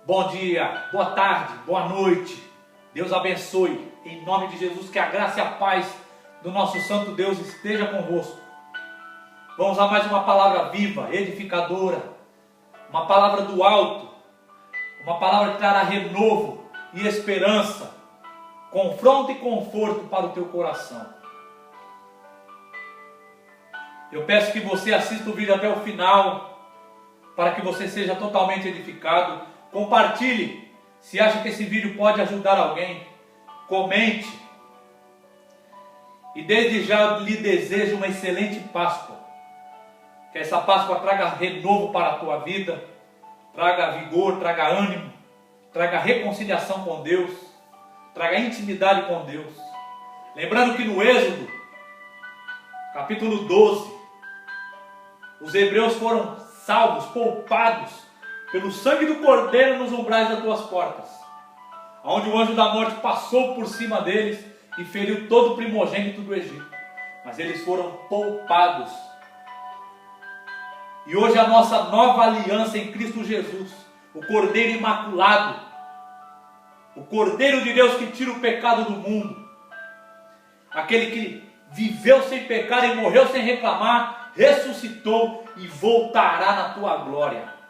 Bom dia, boa tarde, boa noite. Deus abençoe. Em nome de Jesus, que a graça e a paz do nosso Santo Deus esteja convosco. Vamos a mais uma palavra viva, edificadora, uma palavra do alto, uma palavra que trará renovo e esperança, confronto e conforto para o teu coração. Eu peço que você assista o vídeo até o final, para que você seja totalmente edificado. Compartilhe, se acha que esse vídeo pode ajudar alguém. Comente. E desde já lhe desejo uma excelente Páscoa. Que essa Páscoa traga renovo para a tua vida, traga vigor, traga ânimo, traga reconciliação com Deus, traga intimidade com Deus. Lembrando que no Êxodo, capítulo 12, os hebreus foram salvos, poupados pelo sangue do Cordeiro nos umbrais das tuas portas, onde o anjo da morte passou por cima deles e feriu todo o primogênito do Egito. Mas eles foram poupados. E hoje a nossa nova aliança em Cristo Jesus, o Cordeiro Imaculado, o Cordeiro de Deus que tira o pecado do mundo, aquele que viveu sem pecar e morreu sem reclamar, ressuscitou e voltará na tua glória.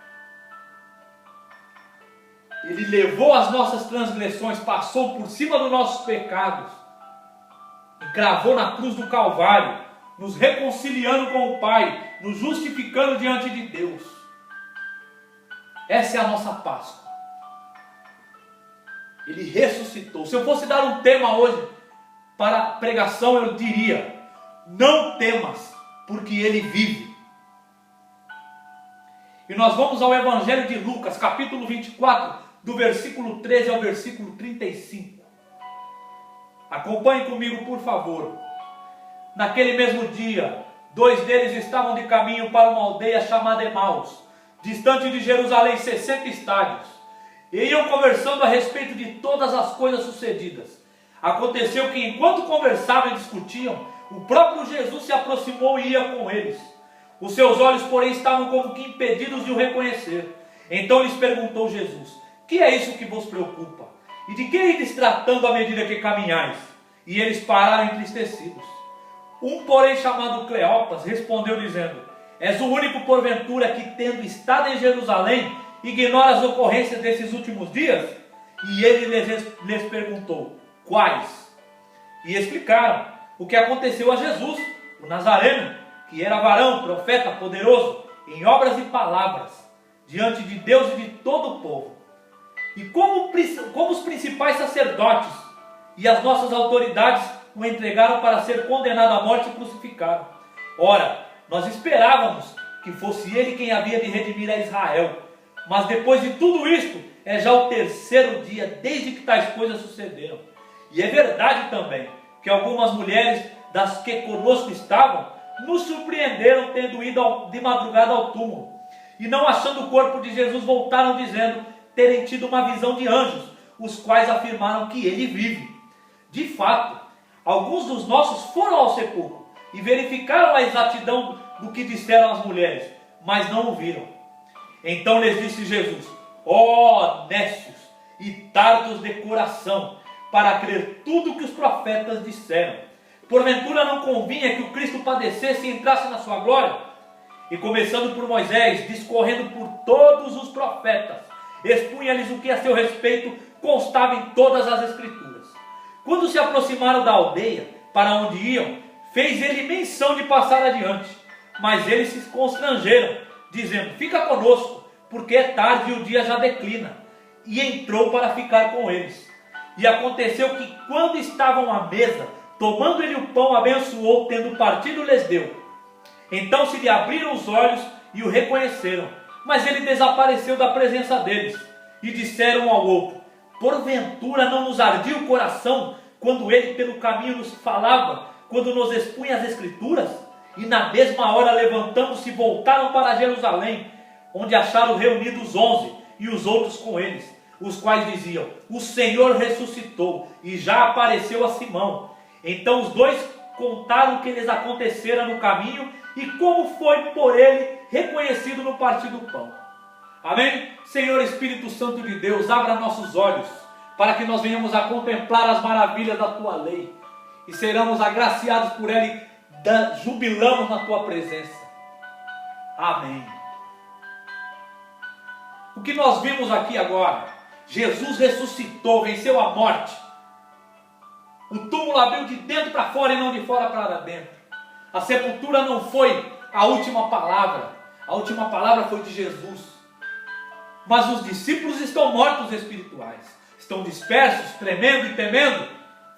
Ele levou as nossas transgressões, passou por cima dos nossos pecados e cravou na cruz do Calvário, nos reconciliando com o Pai, nos justificando diante de Deus. Essa é a nossa Páscoa. Ele ressuscitou. Se eu fosse dar um tema hoje para a pregação, eu diria: não temas, porque Ele vive. E nós vamos ao Evangelho de Lucas, capítulo 24, do versículo 13 ao versículo 35. Acompanhe comigo, por favor. Naquele mesmo dia, 2 deles estavam de caminho para uma aldeia chamada Emaús, distante de Jerusalém 60 estádios, e iam conversando a respeito de todas as coisas sucedidas. Aconteceu que, enquanto conversavam e discutiam, o próprio Jesus se aproximou e ia com eles. Os seus olhos, porém, estavam como que impedidos de o reconhecer. Então lhes perguntou Jesus: que é isso que vos preocupa? E de que ides tratando à medida que caminhais? E eles pararam entristecidos. Um, porém, chamado Cleopas, respondeu dizendo: és o único porventura que, tendo estado em Jerusalém, ignora as ocorrências desses últimos dias? E ele lhes perguntou: quais? E explicaram o que aconteceu a Jesus, o Nazareno, que era varão, profeta, poderoso em obras e palavras, diante de Deus e de todo o povo. E como os principais sacerdotes e as nossas autoridades o entregaram para ser condenado à morte e crucificado. Ora, nós esperávamos que fosse ele quem havia de redimir a Israel. Mas depois de tudo isto, é já o 3º dia desde que tais coisas sucederam. E é verdade também que algumas mulheres das que conosco estavam nos surpreenderam tendo ido de madrugada ao túmulo. E não achando o corpo de Jesus, voltaram dizendo terem tido uma visão de anjos, os quais afirmaram que ele vive. De fato, alguns dos nossos foram ao sepulcro e verificaram a exatidão do que disseram as mulheres, mas não o viram. Então lhes disse Jesus: ó nécios e tardos de coração, para crer tudo que os profetas disseram. Porventura não convinha que o Cristo padecesse e entrasse na sua glória? E começando por Moisés, discorrendo por todos os profetas, expunha-lhes o que a seu respeito constava em todas as Escrituras. Quando se aproximaram da aldeia, para onde iam, fez ele menção de passar adiante. Mas eles se constrangeram, dizendo: fica conosco, porque é tarde e o dia já declina. E entrou para ficar com eles. E aconteceu que, quando estavam à mesa, tomando ele o pão, abençoou, tendo partido, lhes deu. Então se lhe abriram os olhos e o reconheceram. Mas ele desapareceu da presença deles. E disseram um ao outro: porventura não nos ardia o coração quando ele pelo caminho nos falava, quando nos expunha as Escrituras? E na mesma hora, levantando-se, voltaram para Jerusalém, onde acharam reunidos os 11 e os outros com eles, os quais diziam: o Senhor ressuscitou e já apareceu a Simão. Então os dois contaram o que lhes acontecera no caminho e como foi por ele reconhecido no partir do pão. Amém? Senhor Espírito Santo de Deus, abra nossos olhos para que nós venhamos a contemplar as maravilhas da tua lei e seremos agraciados por ela e jubilamos na tua presença. Amém. O que nós vimos aqui agora, Jesus ressuscitou, venceu a morte. O túmulo abriu de dentro para fora e não de fora para dentro. A sepultura não foi a última palavra. A última palavra foi de Jesus. Mas os discípulos estão mortos espirituais. Estão dispersos, tremendo e temendo,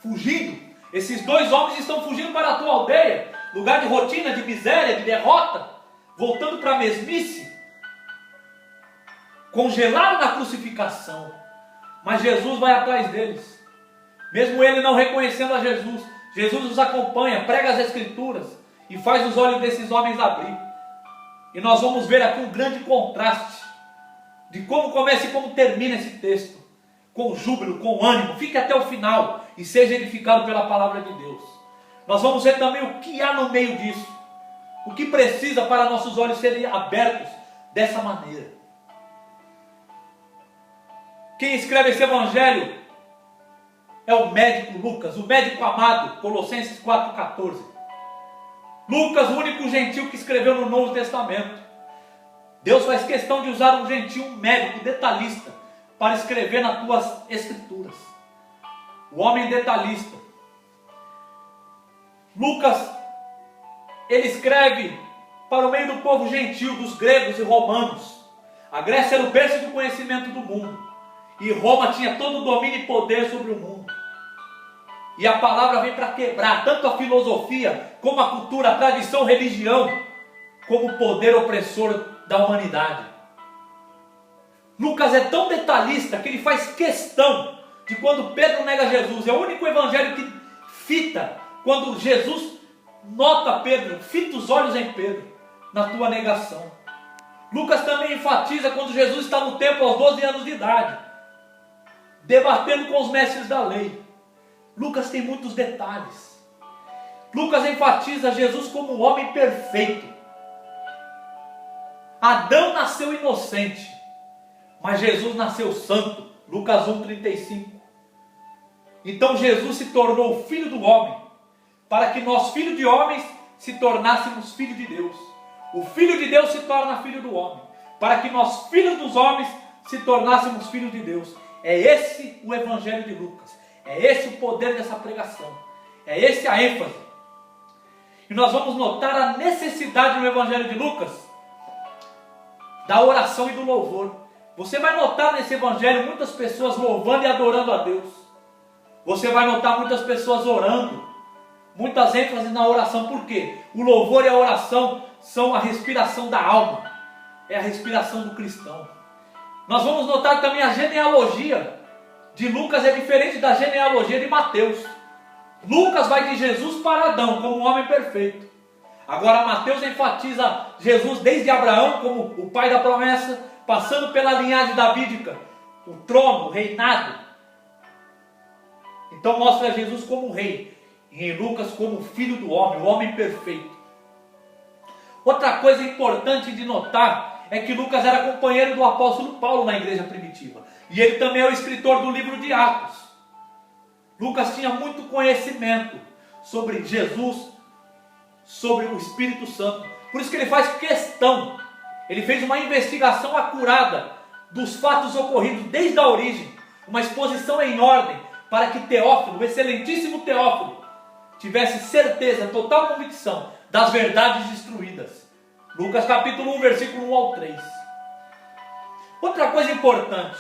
fugindo. Esses dois homens estão fugindo para a tua aldeia. Lugar de rotina, de miséria, de derrota. Voltando para a mesmice. Congelaram na crucificação. Mas Jesus vai atrás deles. Mesmo ele não reconhecendo a Jesus, Jesus os acompanha, prega as Escrituras e faz os olhos desses homens abrir. E nós vamos ver aqui um grande contraste de como começa e como termina esse texto. Com júbilo, com ânimo, fique até o final e seja edificado pela palavra de Deus. Nós vamos ver também o que há no meio disso, o que precisa para nossos olhos serem abertos dessa maneira. Quem escreve esse evangelho é o médico Lucas, o médico amado, Colossenses 4,14. Lucas, o único gentil que escreveu no Novo Testamento. Deus faz questão de usar um gentil, um médico, detalhista, para escrever nas tuas escrituras. O homem detalhista. Lucas, ele escreve para o meio do povo gentil, dos gregos e romanos. A Grécia era o berço do conhecimento do mundo. E Roma tinha todo o domínio e poder sobre o mundo. E a palavra vem para quebrar tanto a filosofia, como a cultura, a tradição, a religião, como o poder opressor da humanidade. Lucas é tão detalhista que ele faz questão de quando Pedro nega Jesus. É o único evangelho que fita quando Jesus nota Pedro, fita os olhos em Pedro, na tua negação. Lucas também enfatiza quando Jesus está no templo aos 12 anos de idade, debatendo com os mestres da lei. Lucas tem muitos detalhes. Lucas enfatiza Jesus como o homem perfeito. Adão nasceu inocente, mas Jesus nasceu santo. Lucas 1,35. Então Jesus se tornou o filho do homem, para que nós, filhos de homens, se tornássemos filhos de Deus. O filho de Deus se torna filho do homem, para que nós, filhos dos homens, se tornássemos filhos de Deus. É esse o evangelho de Lucas. É esse o poder dessa pregação. É esse a ênfase. E nós vamos notar a necessidade no evangelho de Lucas da oração e do louvor. Você vai notar nesse evangelho muitas pessoas louvando e adorando a Deus. Você vai notar muitas pessoas orando. Muitas ênfases na oração. Por quê? O louvor e a oração são a respiração da alma. É a respiração do cristão. Nós vamos notar também a genealogia de Lucas é diferente da genealogia de Mateus. Lucas vai de Jesus para Adão como um homem perfeito. Agora Mateus enfatiza Jesus desde Abraão como o pai da promessa, passando pela linhagem davídica, o trono, o reinado. Então mostra Jesus como rei, e em Lucas como filho do homem, o homem perfeito. Outra coisa importante de notar é que Lucas era companheiro do apóstolo Paulo na igreja primitiva. E ele também é o escritor do livro de Atos. Lucas tinha muito conhecimento sobre Jesus, sobre o Espírito Santo. Por isso que ele faz questão. Ele fez uma investigação acurada dos fatos ocorridos desde a origem. Uma exposição em ordem para que Teófilo, o excelentíssimo Teófilo, tivesse certeza, total convicção das verdades instruídas. Lucas capítulo 1, versículo 1 ao 3. Outra coisa importante.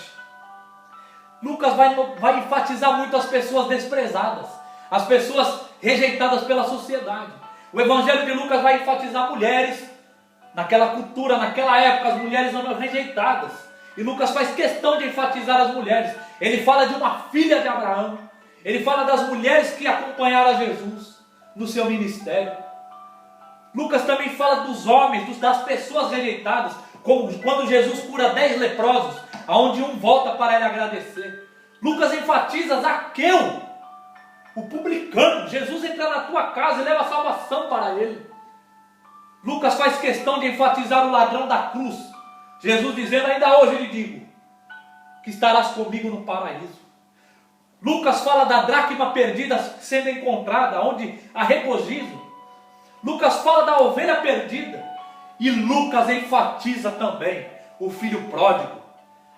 Lucas vai enfatizar muito as pessoas desprezadas, as pessoas rejeitadas pela sociedade. O evangelho de Lucas vai enfatizar mulheres. Naquela cultura, naquela época, as mulheres eram rejeitadas. E Lucas faz questão de enfatizar as mulheres. Ele fala de uma filha de Abraão. Ele fala das mulheres que acompanharam a Jesus no seu ministério. Lucas também fala dos homens, das pessoas rejeitadas, como quando Jesus cura 10 leprosos, aonde um volta para ele agradecer. Lucas enfatiza Zaqueu, o publicano. Jesus entra na tua casa e leva a salvação para ele. Lucas faz questão de enfatizar o ladrão da cruz. Jesus dizendo: ainda hoje lhe digo, que estarás comigo no paraíso. Lucas fala da dracma perdida sendo encontrada, onde há regozijo. Lucas fala da ovelha perdida. E Lucas enfatiza também o filho pródigo,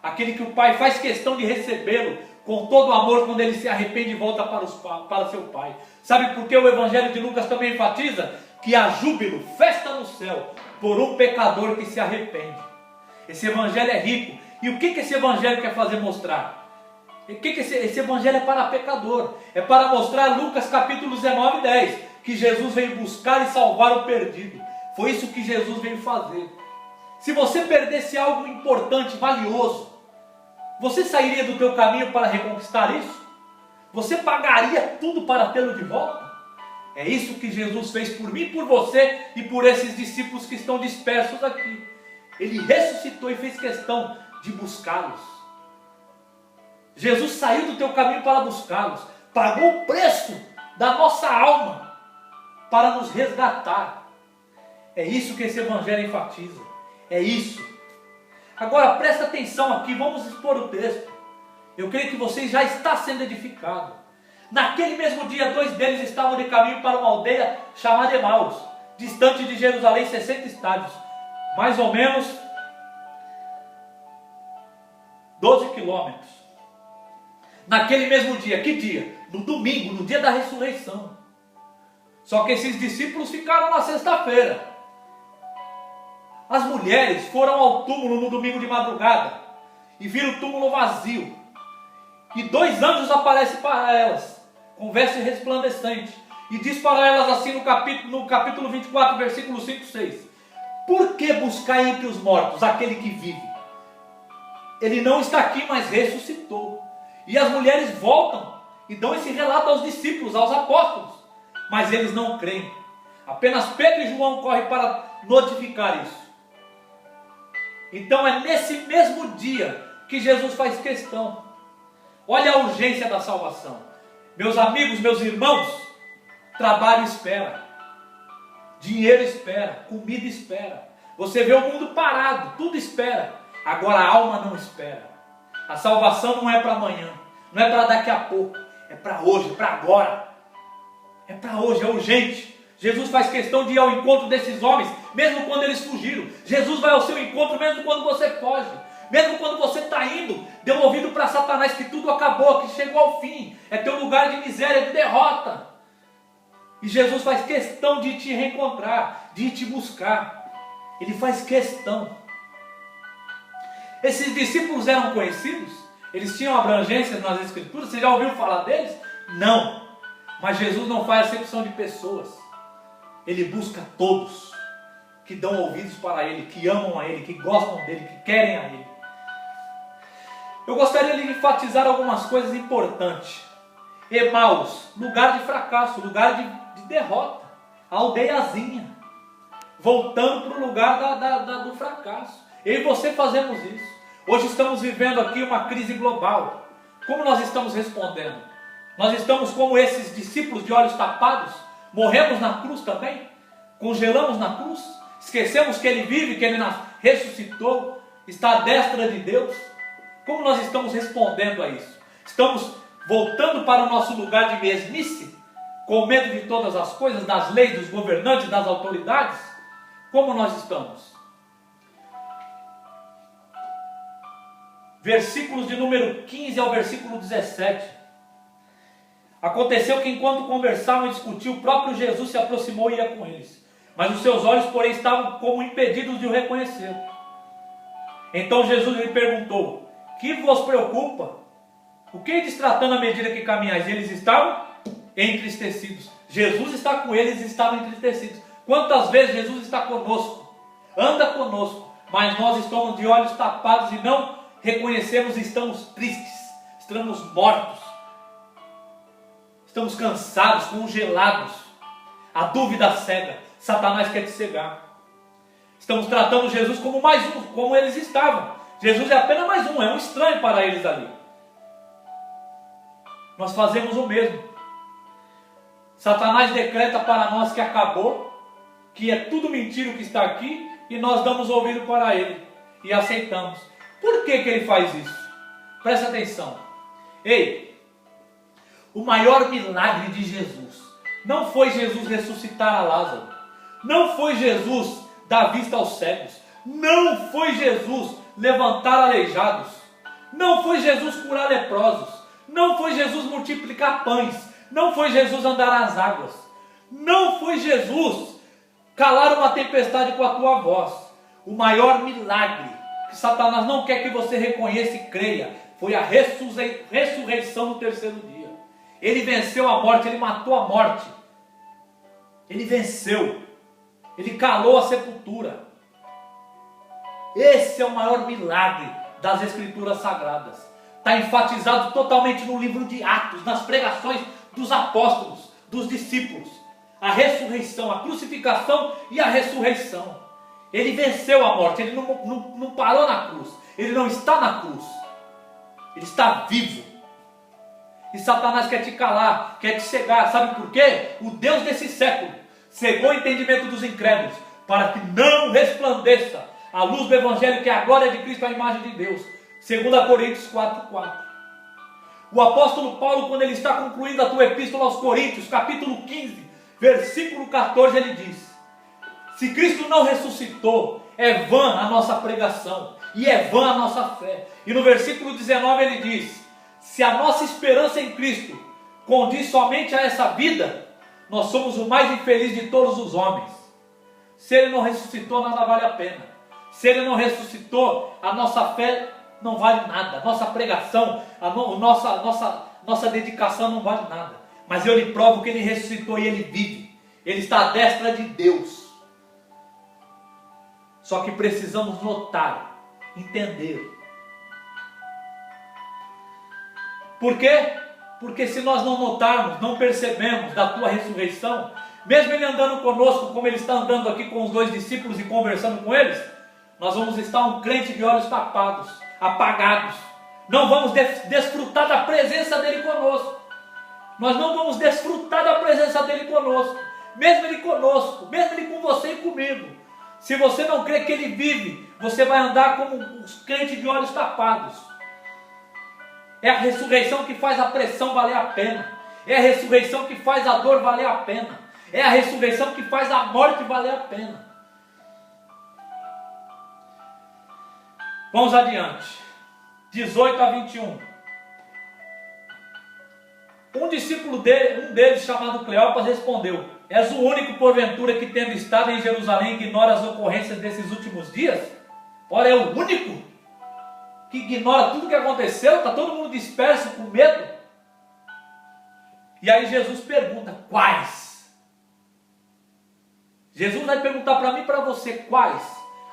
aquele que o pai faz questão de recebê-lo com todo o amor quando ele se arrepende e volta para seu pai. Sabe por que o evangelho de Lucas também enfatiza? Que há júbilo, festa no céu, por um pecador que se arrepende. Esse evangelho é rico. E o que esse evangelho quer fazer mostrar? Esse evangelho é para pecador. É para mostrar, Lucas capítulo 19 e 10, que Jesus veio buscar e salvar o perdido. Foi isso que Jesus veio fazer. Se você perdesse algo importante, valioso, você sairia do teu caminho para reconquistar isso? Você pagaria tudo para tê-lo de volta? É isso que Jesus fez por mim, por você e por esses discípulos que estão dispersos aqui. Ele ressuscitou e fez questão de buscá-los. Jesus saiu do teu caminho para buscá-los, pagou o preço da nossa alma para nos resgatar. É isso que esse evangelho enfatiza. É isso. Agora presta atenção aqui, vamos expor o texto. Eu creio que você já está sendo edificado. Naquele mesmo dia, 2 deles estavam de caminho para uma aldeia chamada Emaús, distante de Jerusalém 60 estádios, mais ou menos 12 quilômetros. Naquele mesmo dia, que dia? No domingo, no dia da ressurreição. Só que esses discípulos ficaram na sexta-feira. As mulheres foram ao túmulo no domingo de madrugada e viram o túmulo vazio. E 2 anjos aparecem para elas, com veste resplandecente, e diz para elas assim no capítulo 24, versículo 5 e 6: por que buscar entre os mortos aquele que vive? Ele não está aqui, mas ressuscitou. E as mulheres voltam e dão esse relato aos discípulos, aos apóstolos, mas eles não creem. Apenas Pedro e João correm para notificar isso. Então é nesse mesmo dia que Jesus faz questão. Olha a urgência da salvação. Meus amigos, meus irmãos, trabalho espera, dinheiro espera, comida espera. Você vê o mundo parado, tudo espera. Agora a alma não espera. A salvação não é para amanhã, não é para daqui a pouco, é para hoje, para agora. É para hoje, é urgente. Jesus faz questão de ir ao encontro desses homens, mesmo quando eles fugiram. Jesus vai ao seu encontro mesmo quando você foge. Mesmo quando você está indo, deu ouvido para Satanás que tudo acabou, que chegou ao fim. É teu lugar de miséria, de derrota. E Jesus faz questão de te reencontrar, de te buscar. Ele faz questão. Esses discípulos eram conhecidos? Eles tinham abrangência nas escrituras? Você já ouviu falar deles? Não. Mas Jesus não faz acepção de pessoas. Ele busca todos que dão ouvidos para Ele, que amam a Ele, que gostam dEle, que querem a Ele. Eu gostaria de enfatizar algumas coisas importantes. Emaús, lugar de fracasso, lugar de derrota. A aldeiazinha. Voltando para o lugar do fracasso. Eu e você fazemos isso. Hoje estamos vivendo aqui uma crise global. Como nós estamos respondendo? Nós estamos como esses discípulos de olhos tapados? Morremos na cruz também? Congelamos na cruz? Esquecemos que Ele vive, que Ele ressuscitou, está à destra de Deus? Como nós estamos respondendo a isso? Estamos voltando para o nosso lugar de mesmice? Com medo de todas as coisas, das leis, dos governantes, das autoridades? Como nós estamos? Versículos de número 15 ao versículo 17. Aconteceu que enquanto conversavam e discutiam, o próprio Jesus se aproximou e ia com eles. Mas os seus olhos, porém, estavam como impedidos de o reconhecer. Então Jesus lhe perguntou: que vos preocupa? O que ides tratando à medida que caminhais? E eles estavam entristecidos. Jesus está com eles e estavam entristecidos. Quantas vezes Jesus está conosco? Anda conosco. Mas nós estamos de olhos tapados e não reconhecemos e estamos tristes. Estamos mortos. Estamos cansados, congelados. A dúvida cega. Satanás quer te cegar. Estamos tratando Jesus como mais um, como eles estavam. Jesus é apenas mais um, é um estranho para eles ali. Nós fazemos o mesmo. Satanás decreta para nós que acabou, que é tudo mentira o que está aqui, e nós damos ouvido para ele. e aceitamos. Por que que ele faz isso? Presta atenção. Ei, o maior milagre de Jesus não foi Jesus ressuscitar a Lázaro, não foi Jesus dar vista aos cegos, não foi Jesus levantar aleijados, não foi Jesus curar leprosos, não foi Jesus multiplicar pães, não foi Jesus andar nas águas, não foi Jesus calar uma tempestade com a tua voz. O maior milagre que Satanás não quer que você reconheça e creia foi a ressurreição no terceiro dia. Ele venceu a morte, ele matou a morte, ele venceu, ele calou a sepultura. Esse é o maior milagre das Escrituras Sagradas. Está enfatizado totalmente no livro de Atos, nas pregações dos apóstolos, dos discípulos. A ressurreição, a crucificação e a ressurreição. Ele venceu a morte, ele não parou na cruz, ele não está na cruz, ele está vivo. E Satanás quer te calar, quer te cegar, sabe por quê? O Deus desse século cegou o entendimento dos incrédulos, para que não resplandeça a luz do Evangelho, que é a glória de Cristo, a imagem de Deus. 2 Coríntios 4:4. O apóstolo Paulo, quando ele está concluindo a tua epístola aos Coríntios, capítulo 15, versículo 14, ele diz: se Cristo não ressuscitou, é vã a nossa pregação, e é vã a nossa fé. E no versículo 19 ele diz: se a nossa esperança em Cristo condiz somente a essa vida, nós somos o mais infeliz de todos os homens. Se Ele não ressuscitou, nada vale a pena. Se Ele não ressuscitou, a nossa fé não vale nada. A nossa pregação, a nossa dedicação não vale nada. Mas eu lhe provo que Ele ressuscitou e Ele vive. Ele está à destra de Deus. Só que precisamos notar, entender. Por quê? Porque se nós não notarmos, não percebemos da tua ressurreição, mesmo Ele andando conosco, como Ele está andando aqui com os dois discípulos e conversando com eles, nós vamos estar um crente de olhos tapados, apagados. Não vamos desfrutar da presença dEle conosco. Nós não vamos desfrutar da presença dEle conosco. Mesmo Ele conosco, mesmo Ele com você e comigo. Se você não crê que Ele vive, você vai andar como os crentes de olhos tapados. É a ressurreição que faz a pressão valer a pena. É a ressurreição que faz a dor valer a pena. É a ressurreição que faz a morte valer a pena. Vamos adiante. 18 a 21. Um discípulo dele, um deles, chamado Cleopas, respondeu: és o único, porventura, que tendo estado em Jerusalém, ignora as ocorrências desses últimos dias? Ora, é o único que ignora tudo o que aconteceu? Está todo mundo disperso, com medo? E aí Jesus pergunta: quais? Jesus vai perguntar para mim e para você: quais?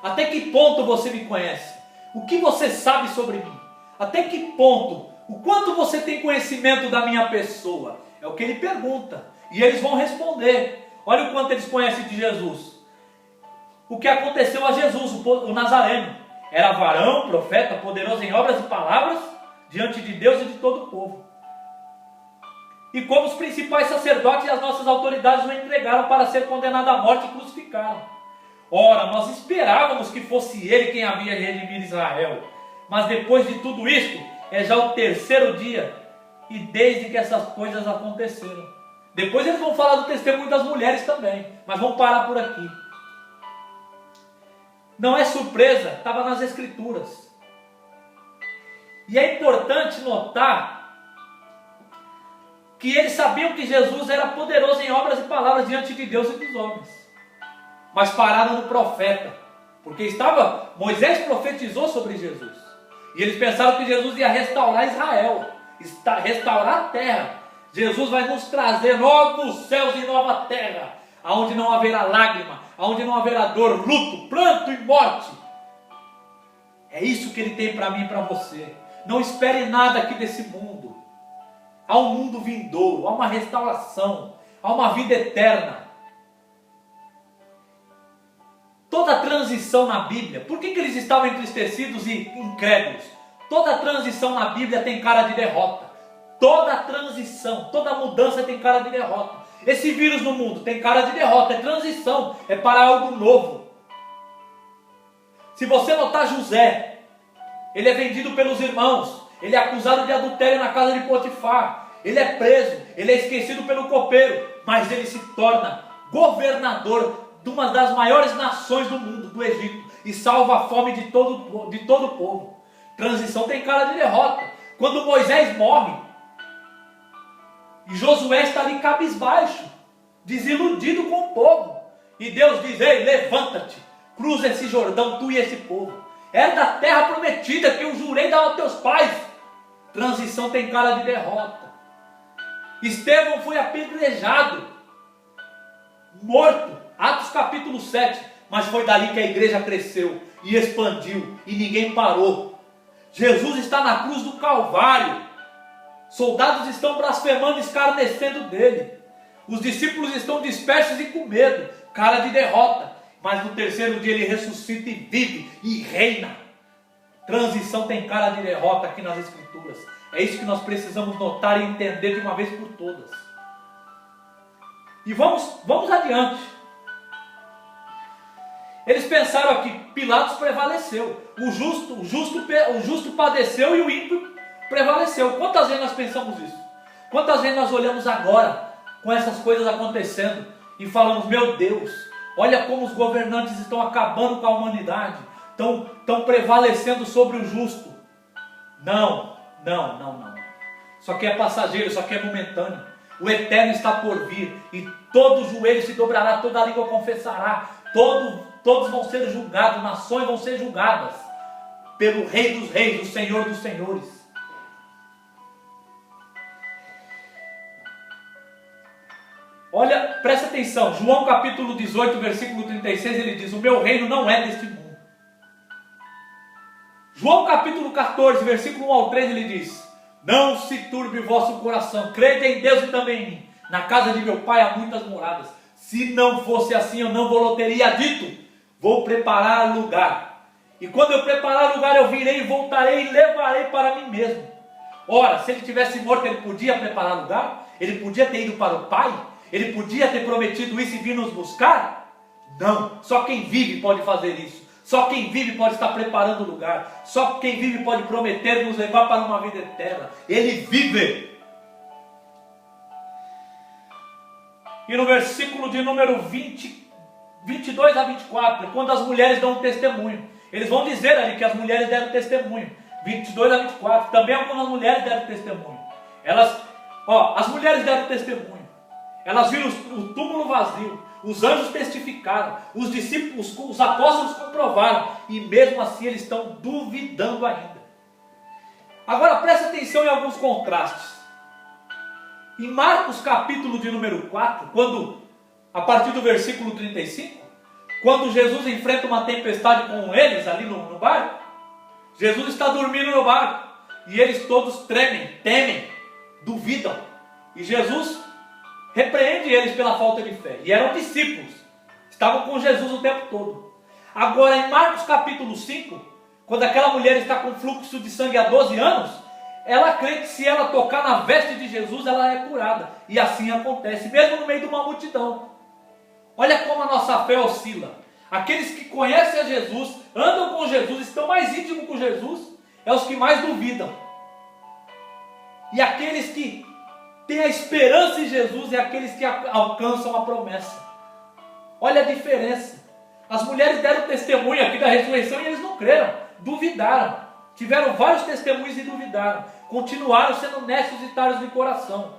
Até que ponto você me conhece? O que você sabe sobre mim? Até que ponto? O quanto você tem conhecimento da minha pessoa? É o que ele pergunta. E eles vão responder. Olha o quanto eles conhecem de Jesus. O que aconteceu a Jesus, o Nazareno. Era varão, profeta, poderoso em obras e palavras, diante de Deus e de todo o povo. E como os principais sacerdotes e as nossas autoridades o entregaram para ser condenado à morte e crucificaram. Ora, nós esperávamos que fosse ele quem havia redimir Israel. Mas depois de tudo isto, é já o terceiro dia, e desde que essas coisas aconteceram. Depois eles vão falar do testemunho das mulheres também, mas vamos parar por aqui. Não é surpresa, estava nas Escrituras. E é importante notar que eles sabiam que Jesus era poderoso em obras e palavras diante de Deus e dos homens. Mas pararam no profeta, porque Moisés profetizou sobre Jesus. E eles pensaram que Jesus ia restaurar Israel, restaurar a terra. Jesus vai nos trazer novos céus e nova terra, aonde não haverá lágrima, aonde não haverá dor, luto, pranto e morte. É isso que Ele tem para mim e para você. Não espere nada aqui desse mundo. Há um mundo vindouro, há uma restauração, há uma vida eterna. Toda transição na Bíblia, por que eles estavam entristecidos e incrédulos? Toda transição na Bíblia tem cara de derrota. Toda transição, toda mudança tem cara de derrota. Esse vírus no mundo tem cara de derrota, é transição, é para algo novo. Se você notar José, ele é vendido pelos irmãos, ele é acusado de adultério na casa de Potifar, ele é preso, ele é esquecido pelo copeiro, mas ele se torna governador de uma das maiores nações do mundo, do Egito, e salva a fome de todo o povo. Transição tem cara de derrota. Quando Moisés morre, e Josué está ali cabisbaixo, desiludido com o povo, e Deus diz: ei, levanta-te, cruza esse Jordão, tu e esse povo, é da terra prometida que eu jurei dar aos teus pais. Transição tem cara de derrota. Estevão foi apedrejado, morto, Atos capítulo 7, mas foi dali que a igreja cresceu e expandiu, e ninguém parou. Jesus está na cruz do Calvário, soldados estão blasfemando, escarnecendo dele, os discípulos estão dispersos e com medo, cara de derrota, mas no terceiro dia ele ressuscita e vive e reina. Transição tem cara de derrota aqui nas Escrituras. É isso que nós precisamos notar e entender de uma vez por todas. E vamos adiante. Eles pensaram aqui, Pilatos prevaleceu, o justo padeceu e o ímpio prevaleceu. Quantas vezes nós pensamos isso? Quantas vezes nós olhamos agora com essas coisas acontecendo e falamos: meu Deus, olha como os governantes estão acabando com a humanidade, estão prevalecendo sobre o justo. Não. Isso aqui é passageiro, isso aqui é momentâneo. O eterno está por vir, e todo joelho se dobrará, toda língua confessará, todos vão ser julgados, nações vão ser julgadas pelo Rei dos Reis, o Senhor dos Senhores. Olha, presta atenção, João capítulo 18, versículo 36, ele diz: o meu reino não é deste mundo. João capítulo 14, versículo 1 ao 3, ele diz: não se turbe o vosso coração, crede em Deus e também em mim. Na casa de meu pai há muitas moradas. Se não fosse assim, eu não vou teria dito: vou preparar lugar. E quando eu preparar lugar, eu virei e voltarei e levarei para mim mesmo. Ora, se ele tivesse morto, ele podia preparar lugar? Ele podia ter ido para o Pai? Ele podia ter prometido isso e vir nos buscar? Não, só quem vive pode fazer isso. Só quem vive pode estar preparando o lugar. Só quem vive pode prometer nos levar para uma vida eterna. Ele vive. E no versículo de número 22 a 24, quando as mulheres dão um testemunho, eles vão dizer ali que as mulheres deram testemunho. 22 a 24, também algumas mulheres deram testemunho. As mulheres deram testemunho. Elas viram o túmulo vazio. Os anjos testificaram, os discípulos, os apóstolos comprovaram, e mesmo assim eles estão duvidando ainda. Agora preste atenção em alguns contrastes. Em Marcos capítulo de número 4, a partir do versículo 35, quando Jesus enfrenta uma tempestade com eles ali no barco, Jesus está dormindo no barco, e eles todos tremem, temem, duvidam, e Jesus repreende eles pela falta de fé. E eram discípulos, estavam com Jesus o tempo todo. Agora em Marcos capítulo 5, quando aquela mulher está com fluxo de sangue há 12 anos, ela crê que se ela tocar na veste de Jesus, ela é curada. E assim acontece, mesmo no meio de uma multidão. Olha como a nossa fé oscila. Aqueles que conhecem a Jesus, andam com Jesus, estão mais íntimos com Jesus, é os que mais duvidam. E aqueles que têm a esperança em Jesus é aqueles que alcançam a promessa. Olha a diferença. As mulheres deram testemunho aqui da ressurreição e eles não creram, duvidaram. Tiveram vários testemunhos e duvidaram. Continuaram sendo honestos e taros de coração.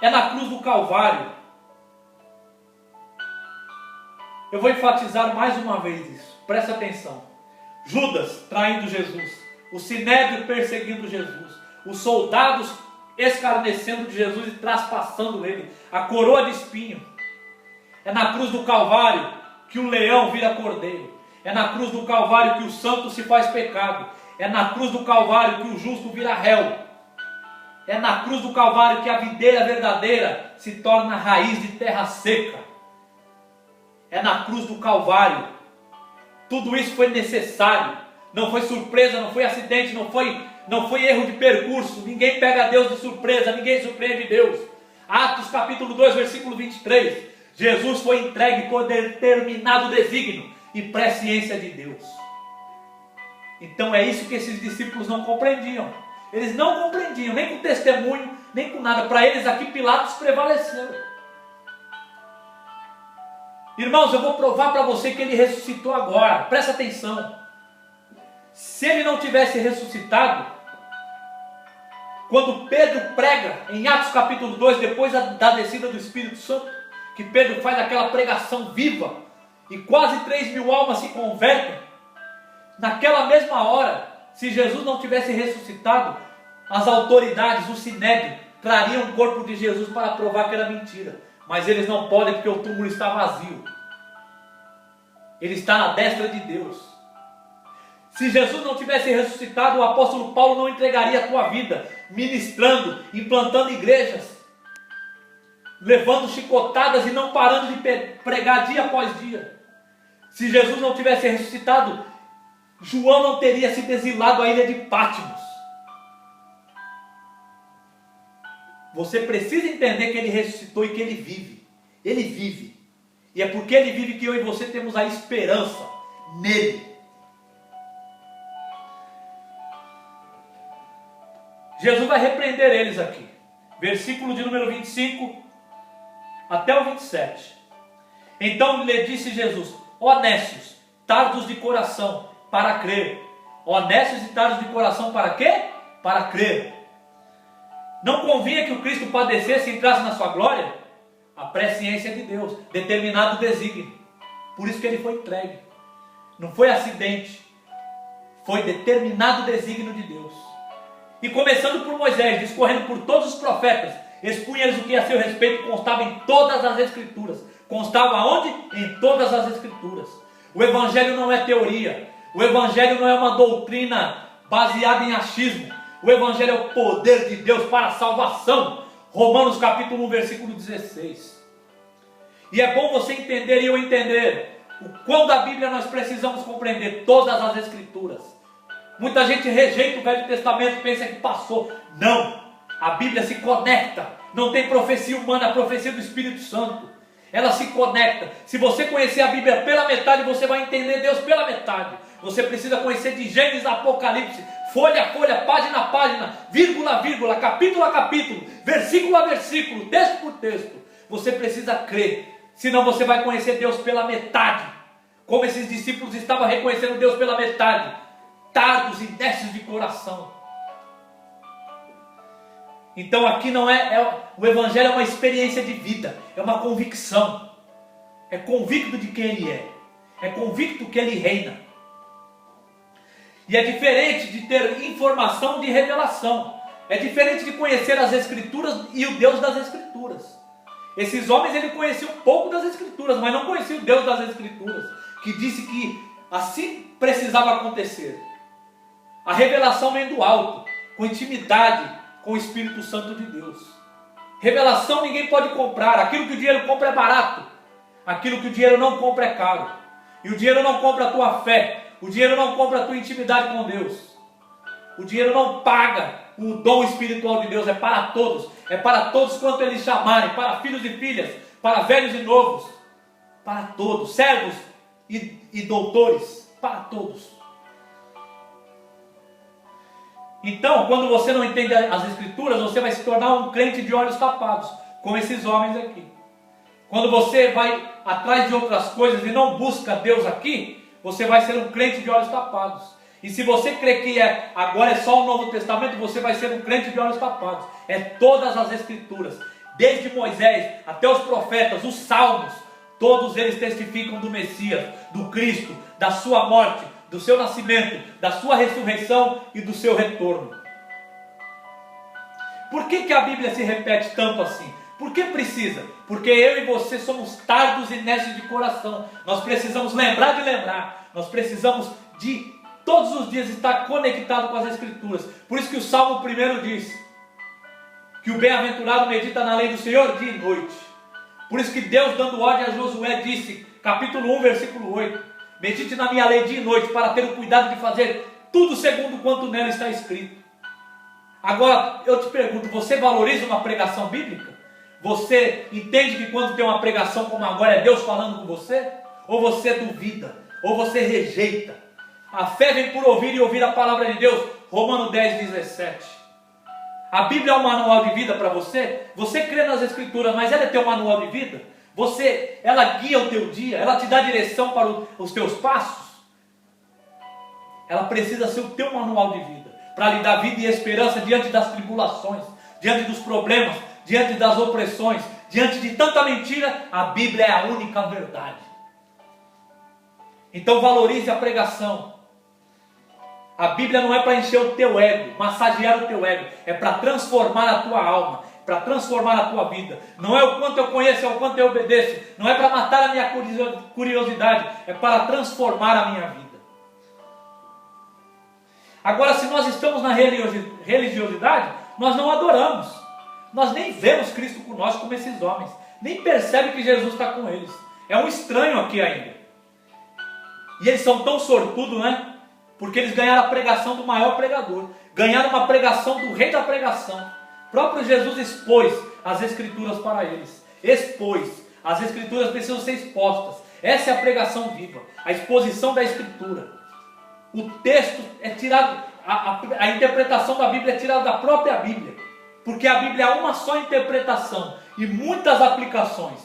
É na cruz do Calvário. Eu vou enfatizar mais uma vez isso. Presta atenção. Judas traindo Jesus. O sinédrio perseguindo Jesus. Os soldados escarnecendo de Jesus e traspassando ele. A coroa de espinho. É na cruz do Calvário que o leão vira cordeiro. É na cruz do Calvário que o santo se faz pecado. É na cruz do Calvário que o justo vira réu. É na cruz do Calvário que a videira verdadeira se torna raiz de terra seca. É na cruz do Calvário. Tudo isso foi necessário. Não foi surpresa, não foi acidente, não foi erro de percurso. Ninguém pega Deus de surpresa, ninguém surpreende Deus. Atos capítulo 2, versículo 23. Jesus foi entregue por determinado desígnio e presciência de Deus. Então é isso que esses discípulos não compreendiam. Eles não compreendiam, nem com testemunho, nem com nada. Para eles aqui Pilatos prevaleceu. Irmãos, eu vou provar para você que ele ressuscitou agora. Presta atenção. Se ele não tivesse ressuscitado, quando Pedro prega em Atos capítulo 2, depois da descida do Espírito Santo, que Pedro faz aquela pregação viva, e quase 3.000 almas se convertem, naquela mesma hora, se Jesus não tivesse ressuscitado, as autoridades, o Sinédrio, trariam o corpo de Jesus para provar que era mentira. Mas eles não podem porque o túmulo está vazio. Ele está na destra de Deus. Se Jesus não tivesse ressuscitado, o apóstolo Paulo não entregaria a tua vida, ministrando, implantando igrejas, levando chicotadas e não parando de pregar dia após dia. Se Jesus não tivesse ressuscitado, João não teria sido exilado à ilha de Patmos. Você precisa entender que ele ressuscitou e que ele vive. Ele vive. E é porque ele vive que eu e você temos a esperança nele. Jesus vai repreender eles aqui. Versículo de número 25 até o 27. Então lhe disse Jesus: ó nécios, tardos de coração para crer. Ó nécios e tardos de coração para quê? Para crer. Não convinha que o Cristo padecesse e entrasse na sua glória? A presciência de Deus, determinado desígnio. Por isso que ele foi entregue. Não foi acidente. Foi determinado desígnio de Deus. E começando por Moisés, discorrendo por todos os profetas, expunha-lhes o que a seu respeito constava em todas as Escrituras. Constava onde? Em todas as Escrituras. O Evangelho não é teoria. O Evangelho não é uma doutrina baseada em achismo. O Evangelho é o poder de Deus para a salvação. Romanos capítulo 1, versículo 16. E é bom você entender e eu entender o quão da Bíblia nós precisamos compreender todas as Escrituras. Muita gente rejeita o Velho Testamento e pensa que passou. Não, a Bíblia se conecta. Não tem profecia humana, a profecia do Espírito Santo. Ela se conecta. Se você conhecer a Bíblia pela metade, você vai entender Deus pela metade. Você precisa conhecer de Gênesis a Apocalipse, folha a folha, página a página, vírgula a vírgula, capítulo a capítulo, versículo a versículo, texto por texto. Você precisa crer, senão você vai conhecer Deus pela metade. Como esses discípulos estavam reconhecendo Deus pela metade, tardos e nécios de coração. Então aqui não o Evangelho é uma experiência de vida, é uma convicção. É convicto de quem Ele é convicto que Ele reina. E é diferente de ter informação de revelação. É diferente de conhecer as Escrituras e o Deus das Escrituras. Esses homens ele conheciam um pouco das Escrituras, mas não conheciam o Deus das Escrituras, que disse que assim precisava acontecer. A revelação vem do alto, com intimidade com o Espírito Santo de Deus. Revelação ninguém pode comprar. Aquilo que o dinheiro compra é barato. Aquilo que o dinheiro não compra é caro. E o dinheiro não compra a tua fé. O dinheiro não compra a tua intimidade com Deus. O dinheiro não paga o dom espiritual de Deus. É para todos. É para todos quanto eles chamarem. Para filhos e filhas. Para velhos e novos. Para todos. Servos e doutores. Para todos. Então, quando você não entende as Escrituras, você vai se tornar um crente de olhos tapados. Como esses homens aqui. Quando você vai atrás de outras coisas e não busca Deus aqui, você vai ser um crente de olhos tapados. E se você crê que agora é só o Novo Testamento, você vai ser um crente de olhos tapados. É todas as Escrituras, desde Moisés até os profetas, os salmos, todos eles testificam do Messias, do Cristo, da sua morte, do seu nascimento, da sua ressurreição e do seu retorno. Por que a Bíblia se repete tanto assim? Por que precisa? Porque eu e você somos tardos e nécios de coração. Nós precisamos lembrar de lembrar. Nós precisamos de todos os dias estar conectado com as Escrituras. Por isso que o Salmo 1 diz que o bem-aventurado medita na lei do Senhor dia e noite. Por isso que Deus, dando ordem a Josué, disse, capítulo 1, versículo 8, medite na minha lei dia e noite para ter o cuidado de fazer tudo segundo quanto nela está escrito. Agora, eu te pergunto, você valoriza uma pregação bíblica? Você entende que quando tem uma pregação como agora é Deus falando com você? Ou você duvida? Ou você rejeita? A fé vem por ouvir e ouvir a palavra de Deus. Romanos 10:17. A Bíblia é um manual de vida para você? Você crê nas Escrituras, mas ela é teu manual de vida? Ela guia o teu dia? Ela te dá direção para os teus passos? Ela precisa ser o teu manual de vida, para lhe dar vida e esperança diante das tribulações, diante dos problemas, diante das opressões, diante de tanta mentira. A Bíblia é a única verdade. Então valorize a pregação. A Bíblia não é para encher o teu ego, massagear o teu ego, é para transformar a tua alma, para transformar a tua vida. Não é o quanto eu conheço, é o quanto eu obedeço. Não é para matar a minha curiosidade, é para transformar a minha vida. Agora, se nós estamos na religiosidade, nós não adoramos. Nós nem vemos Cristo conosco como esses homens. Nem percebe que Jesus está com eles. É um estranho aqui ainda. E eles são tão sortudos, né? Porque eles ganharam a pregação do maior pregador. Ganharam uma pregação do rei da pregação. O próprio Jesus expôs as Escrituras para eles. Expôs. As Escrituras precisam ser expostas. Essa é a pregação viva. A exposição da Escritura. O texto é tirado, a interpretação da Bíblia é tirada da própria Bíblia. Porque a Bíblia é uma só interpretação e muitas aplicações.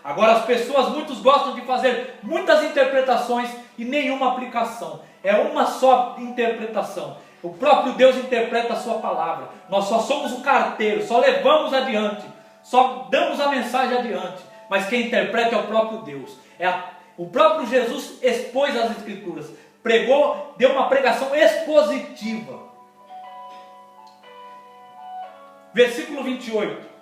Agora muitos gostam de fazer muitas interpretações e nenhuma aplicação. É uma só interpretação. O próprio Deus interpreta a sua palavra. Nós só somos o carteiro, só levamos adiante, só damos a mensagem adiante. Mas quem interpreta é o próprio Deus. O próprio Jesus expôs as Escrituras. Pregou, deu uma pregação expositiva. Versículo 28.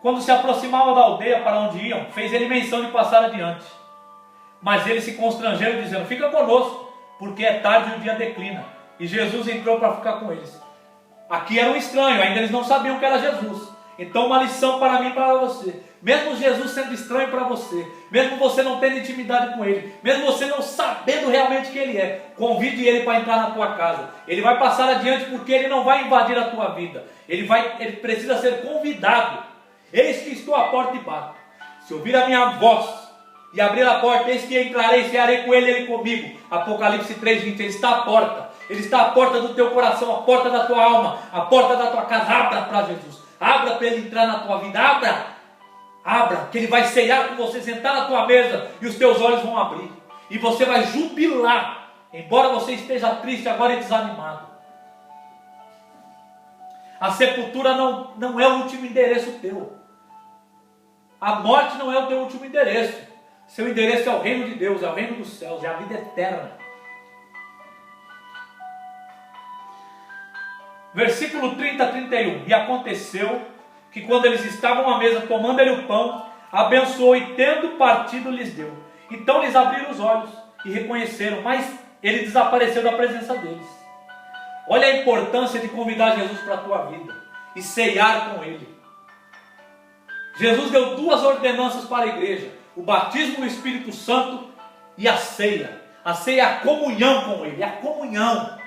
Quando se aproximavam da aldeia para onde iam, fez ele menção de passar adiante. Mas eles se constrangeram, dizendo: fica conosco, porque é tarde e o dia declina. E Jesus entrou para ficar com eles. Aqui era um estranho, ainda eles não sabiam que era Jesus. Então uma lição para mim e para você. Mesmo Jesus sendo estranho para você, mesmo você não tendo intimidade com Ele, mesmo você não sabendo realmente quem Ele é, convide Ele para entrar na tua casa. Ele vai passar adiante porque Ele não vai invadir a tua vida. Ele precisa ser convidado. Eis que estou à porta e bato. Se ouvir a minha voz e abrir a porta, eis que entrarei e cearei com Ele e Ele comigo. Apocalipse 3:20, Ele está à porta. Ele está à porta do teu coração, à porta da tua alma, à porta da tua casa. Abra para Jesus. Abra para Ele entrar na tua vida. Abra, que Ele vai ceiar com você, sentar na tua mesa e os teus olhos vão abrir. E você vai jubilar, embora você esteja triste agora e desanimado. A sepultura não é o último endereço teu. A morte não é o teu último endereço. Seu endereço é o reino de Deus, é o reino dos céus, é a vida eterna. Versículo 30 a 31. E aconteceu que quando eles estavam à mesa tomando ele o pão, abençoou e tendo partido lhes deu. Então lhes abriram os olhos e reconheceram, mas ele desapareceu da presença deles. Olha a importância de convidar Jesus para a tua vida e ceiar com Ele. Jesus deu duas ordenanças para a igreja: o batismo no Espírito Santo e a ceia. A ceia é a comunhão com Ele, é a comunhão.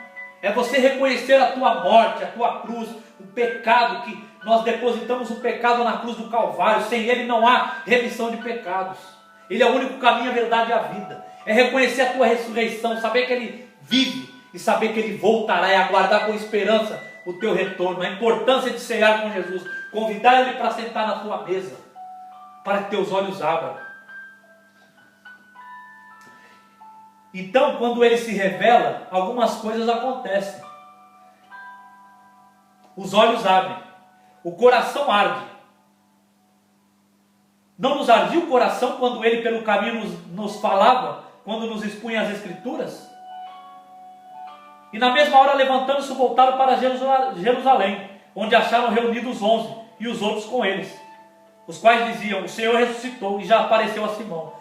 É você reconhecer a tua morte, a tua cruz, o pecado que nós depositamos o pecado na cruz do Calvário. Sem Ele não há remissão de pecados. Ele é o único caminho, a verdade e a vida. É reconhecer a tua ressurreição, saber que Ele vive e saber que Ele voltará e aguardar com esperança o teu retorno. A importância de ceiar com Jesus, convidar Ele para sentar na tua mesa, para que teus olhos abram. Então, quando Ele se revela, algumas coisas acontecem. Os olhos abrem, o coração arde. Não nos ardia o coração quando Ele pelo caminho nos falava, quando nos expunha as Escrituras? E na mesma hora, levantando-se, voltaram para Jerusalém, onde acharam reunidos 11 e os outros com eles, os quais diziam: o Senhor ressuscitou e já apareceu a Simão.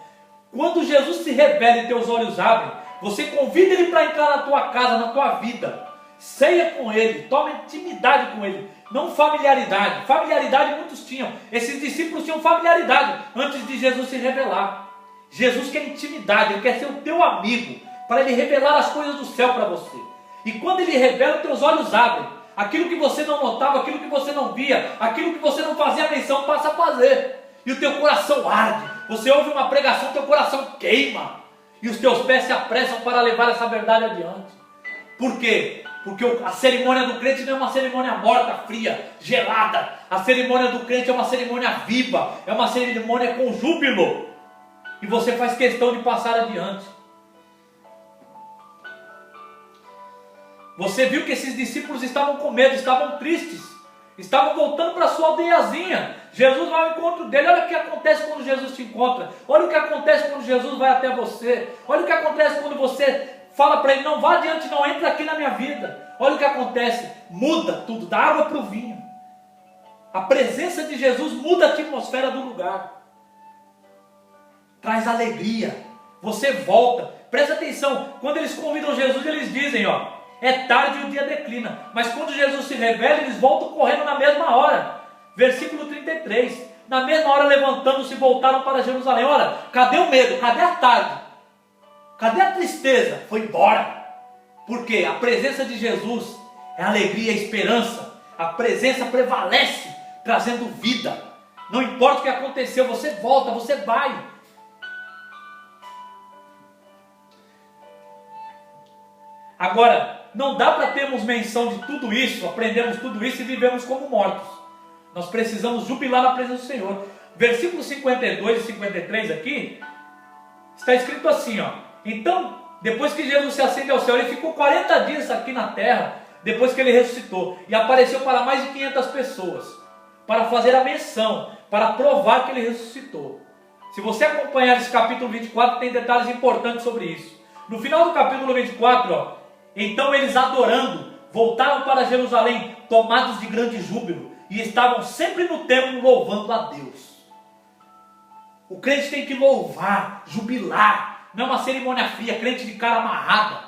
Quando Jesus se revela e teus olhos abrem, você convida Ele para entrar na tua casa, na tua vida. Ceia com Ele, toma intimidade com Ele, não familiaridade. Familiaridade muitos tinham. Esses discípulos tinham familiaridade antes de Jesus se revelar. Jesus quer intimidade, Ele quer ser o teu amigo, para Ele revelar as coisas do céu para você. E quando Ele revela, teus olhos abrem. Aquilo que você não notava, aquilo que você não via, aquilo que você não fazia menção, passa a fazer. E o teu coração arde. Você ouve uma pregação, teu coração queima. E os teus pés se apressam para levar essa verdade adiante. Por quê? Porque a cerimônia do crente não é uma cerimônia morta, fria, gelada. A cerimônia do crente é uma cerimônia viva. É uma cerimônia com júbilo. E você faz questão de passar adiante. Você viu que esses discípulos estavam com medo, estavam tristes. Estavam voltando para a sua aldeiazinha. Jesus vai ao encontro dele. Olha o que acontece quando Jesus te encontra. Olha o que acontece quando Jesus vai até você. Olha o que acontece quando você fala para ele, não vá adiante, não entra aqui na minha vida. Olha o que acontece, muda tudo, da água para o vinho. A presença de Jesus muda a atmosfera do lugar. Traz alegria. Você volta. Presta atenção, quando eles convidam Jesus, eles dizem, ó, é tarde e o dia declina. Mas quando Jesus se revela, eles voltam correndo na mesma hora. Versículo 33. Na mesma hora, levantando-se, voltaram para Jerusalém. Olha, cadê o medo? Cadê a tarde? Cadê a tristeza? Foi embora. Por quê? A presença de Jesus é alegria, é esperança. A presença prevalece, trazendo vida. Não importa o que aconteceu, você volta, você vai. Agora, não dá para termos menção de tudo isso, aprendemos tudo isso e vivemos como mortos. Nós precisamos jubilar na presença do Senhor. Versículos 52 e 53 aqui, está escrito assim, ó. Então, depois que Jesus se ascende ao céu, ele ficou 40 dias aqui na terra, depois que ele ressuscitou, e apareceu para mais de 500 pessoas, para fazer a menção, para provar que ele ressuscitou. Se você acompanhar esse capítulo 24, tem detalhes importantes sobre isso. No final do capítulo 24, ó, então eles adorando, voltaram para Jerusalém, tomados de grande júbilo, e estavam sempre no templo louvando a Deus. O crente tem que louvar, jubilar. Não é uma cerimônia fria, crente de cara amarrada,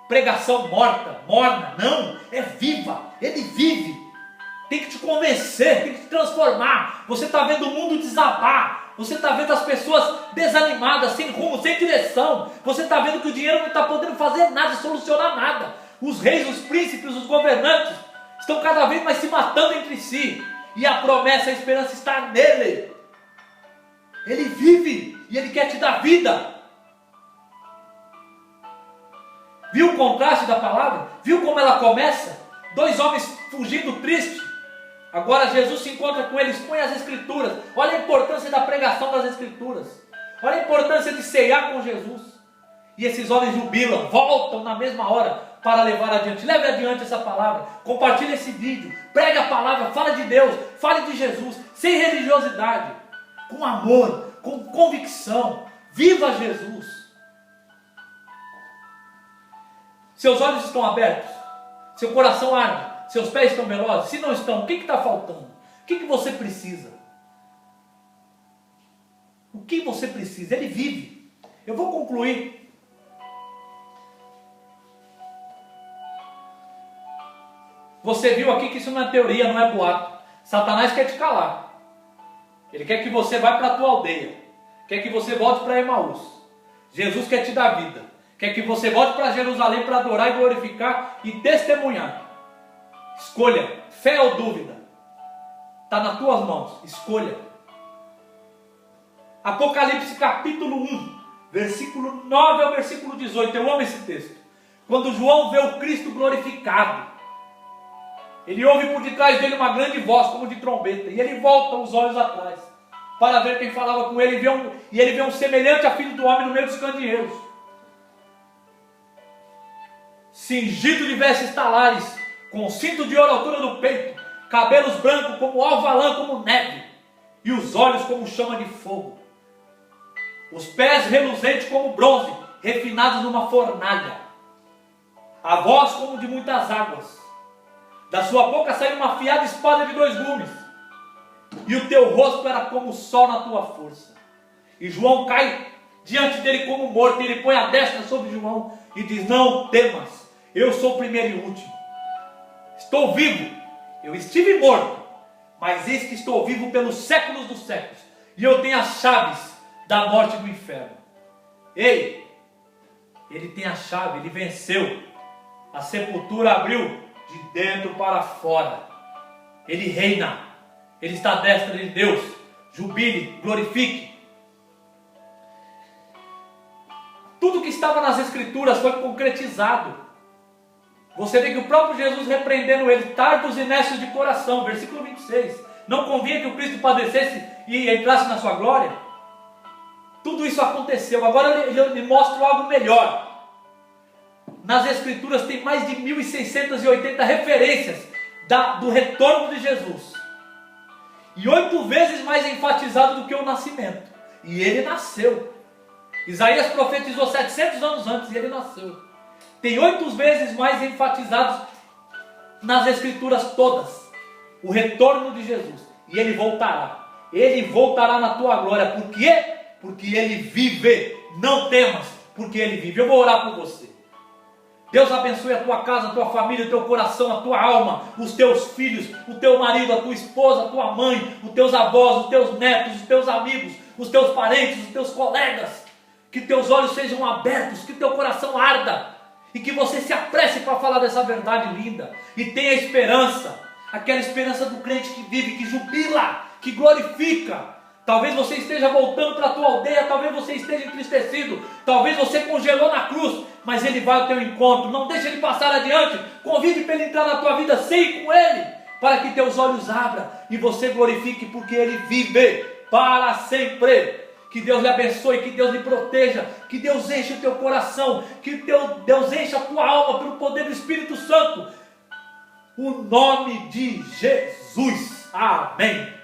pregação morta, morna, não, é viva, ele vive, tem que te convencer, tem que te transformar. Você está vendo o mundo desabar, você está vendo as pessoas desanimadas, sem rumo, sem direção, você está vendo que o dinheiro não está podendo fazer nada, solucionar nada, os reis, os príncipes, os governantes, estão cada vez mais se matando entre si, e a promessa, a esperança está nele, ele vive, e ele quer te dar vida. Viu o contraste da palavra? Viu como ela começa? Dois homens fugindo triste. Agora Jesus se encontra com eles, põe as escrituras. Olha a importância da pregação das escrituras. Olha a importância de ceiar com Jesus. E esses homens jubilam, voltam na mesma hora para levar adiante. Leve adiante essa palavra. Compartilhe esse vídeo. Pregue a palavra, fale de Deus, fale de Jesus, sem religiosidade, com amor, com convicção. Viva Jesus. Seus olhos estão abertos? Seu coração arde? Seus pés estão velozes? Se não estão, o que está faltando? O que você precisa? O que você precisa? Ele vive. Eu vou concluir. Você viu aqui que isso não é teoria, não é boato. Satanás quer te calar. Ele quer que você vá para a tua aldeia. Quer que você volte para Emaús. Jesus quer te dar vida. Quer que você volte para Jerusalém para adorar e glorificar e testemunhar. Escolha, fé ou dúvida. Está nas tuas mãos, escolha. Apocalipse capítulo 1, versículo 9 ao versículo 18. Eu amo esse texto. Quando João vê o Cristo glorificado, ele ouve por detrás dele uma grande voz como de trombeta. E ele volta os olhos atrás para ver quem falava com ele. E ele vê um semelhante a filho do homem no meio dos candeeiros, cingido de vestes talares, com cinto de ouro à altura do peito, cabelos brancos como alva-lã, como neve, e os olhos como chama de fogo, os pés reluzentes como bronze, refinados numa fornalha, a voz como de muitas águas, da sua boca saiu uma afiada espada de 2 gumes, e o teu rosto era como o sol na tua força. E João cai diante dele como morto, e ele põe a destra sobre João e diz: não temas, eu sou o primeiro e último, estou vivo, eu estive morto, mas eis que estou vivo pelos séculos dos séculos, e eu tenho as chaves da morte e do inferno. Ei, ele tem a chave, ele venceu, A sepultura abriu de dentro para fora. Ele reina. Ele está à destra de Deus. Jubile, glorifique. Tudo que estava nas Escrituras foi concretizado. Você vê que o próprio Jesus repreendendo ele, tardos e necios de coração, versículo 26. Não convinha que o Cristo padecesse e entrasse na sua glória? Tudo isso aconteceu. Agora ele mostra algo melhor. Nas Escrituras tem mais de 1680 referências do retorno de Jesus. E 8 vezes mais enfatizado do que o nascimento. E ele nasceu. Isaías profetizou 700 anos antes e ele nasceu. Tem 8 vezes mais enfatizados nas Escrituras todas. O retorno de Jesus. E ele voltará. Ele voltará na tua glória. Por quê? Porque ele vive. Não temas, porque ele vive. Eu vou orar por você. Deus abençoe a tua casa, a tua família, o teu coração, a tua alma, os teus filhos, o teu marido, a tua esposa, a tua mãe, os teus avós, os teus netos, os teus amigos, os teus parentes, os teus colegas. Que teus olhos sejam abertos, que teu coração arda e que você se apresse para falar dessa verdade linda e tenha esperança, aquela esperança do crente que vive, que jubila, que glorifica. Talvez você esteja voltando para a tua aldeia, talvez você esteja entristecido, talvez você congelou na cruz, mas ele vai ao teu encontro. Não deixe ele passar adiante, convide para ele entrar na tua vida, sei com ele, para que teus olhos abram e você glorifique, porque ele vive para sempre. Que Deus lhe abençoe, que Deus lhe proteja, que Deus enche o teu coração, que Deus enche a tua alma pelo poder do Espírito Santo. O nome de Jesus. Amém.